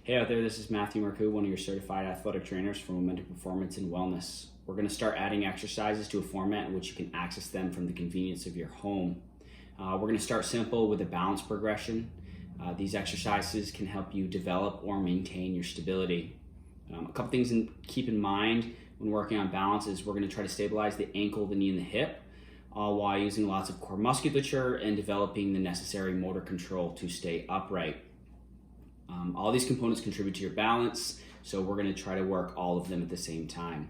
Hey out there, this is Matthew Marcoux, one of your certified athletic trainers for Momentum Performance and Wellness. We're going to start adding exercises to a format in which you can access them from the convenience of your home. We're going to start simple with a balance progression. These exercises can help you develop or maintain your stability. A couple things to keep in mind when working on balance is we're going to try to stabilize the ankle, the knee, and the hip, all while using lots of core musculature and developing the necessary motor control to stay upright. All these components contribute to your balance, so we're going to try to work all of them at the same time.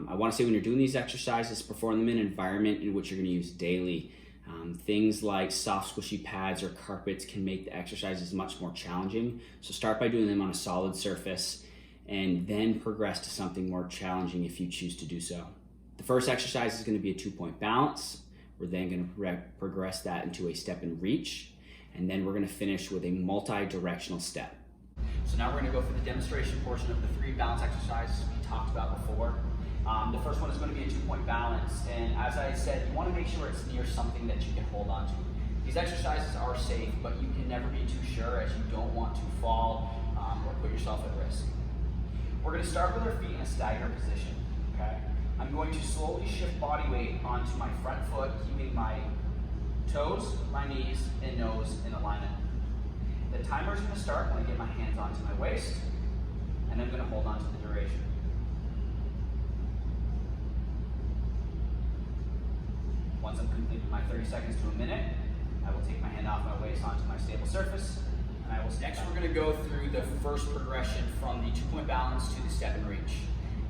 I want to say when you're doing these exercises, perform them in an environment in which you're going to use daily. Things like soft squishy pads or carpets can make the exercises much more challenging, so start by doing them on a solid surface and then progress to something more challenging if you choose to do so. The first exercise is going to be a 2-point balance. We're then going to progress that into a step and reach, and then we're going to finish with a multi-directional step. So now we're going to go for the demonstration portion of the 3 balance exercises we talked about before. The first one is going to be a 2-point balance, and as I said, you want to make sure it's near something that you can hold on to. These exercises are safe, but you can never be too sure, as you don't want to fall or put yourself at risk. We're going to start with our feet in a staggered position. Okay? I'm going to slowly shift body weight onto my front foot, keeping my toes, my knees, and nose in alignment. The timer is going to start when I get my hands onto my waist, and I'm going to hold on to the duration. Once I've completed my 30 seconds to a minute, I will take my hand off my waist onto my stable surface, and I will step. Next, we're going to go through the first progression from the 2-point balance to the step and reach.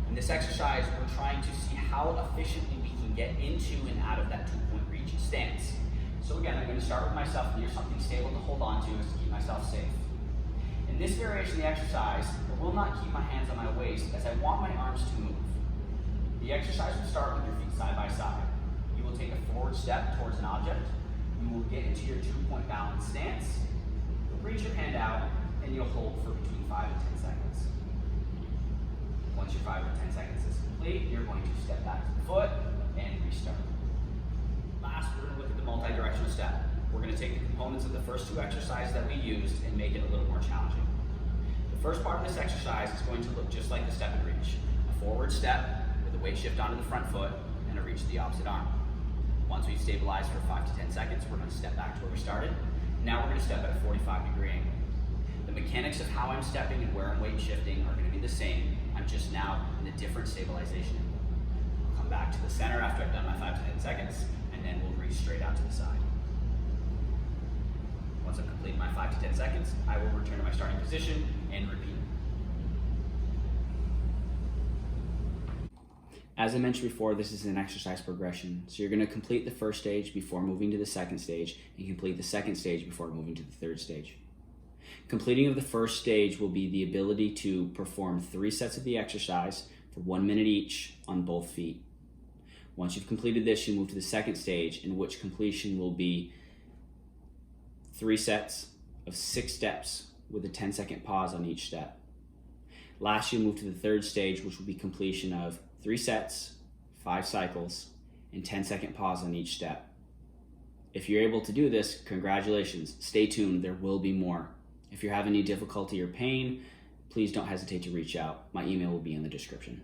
In this exercise, we're trying to see how efficiently we can get into and out of that 2-point reach stance. So again, I'm going to start with myself near something stable to hold on to as to keep myself safe. In this variation of the exercise, I will not keep my hands on my waist as I want my arms to move. The exercise will start with your feet side by side. You will take a forward step towards an object. You will get into your 2-point balance stance. You'll reach your hand out and you'll hold for between 5 and 10 seconds. Once your 5 or 10 seconds is complete, you're going to step back to the foot and restart. Last, we're going to look at the multi-directional step. We're going to take the components of the first 2 exercises that we used and make it a little more challenging. The first part of this exercise is going to look just like the step and reach. A forward step with a weight shift onto the front foot and a reach to the opposite arm. Once we've stabilized for 5 to 10 seconds, we're going to step back to where we started. Now we're going to step at a 45-degree angle. The mechanics of how I'm stepping and where I'm weight shifting are going to be the same. I'm just now in a different stabilization angle. I'll come back to the center after I've done my 5 to 10 seconds, and then we'll reach straight out to the side. Once I've completed my 5 to 10 seconds, I will return to my starting position and repeat. As I mentioned before, this is an exercise progression. So you're going to complete the first stage before moving to the second stage, and complete the second stage before moving to the third stage. Completing of the first stage will be the ability to perform 3 sets of the exercise for 1 minute each on both feet. Once you've completed this, you move to the second stage, in which completion will be 3 sets of 6 steps with a 10-second pause on each step. Last, you move to the third stage, which will be completion of 3 sets, 5 cycles, and 10-second pause on each step. If you're able to do this, congratulations. Stay tuned, there will be more. If you're having any difficulty or pain, please don't hesitate to reach out. My email will be in the description.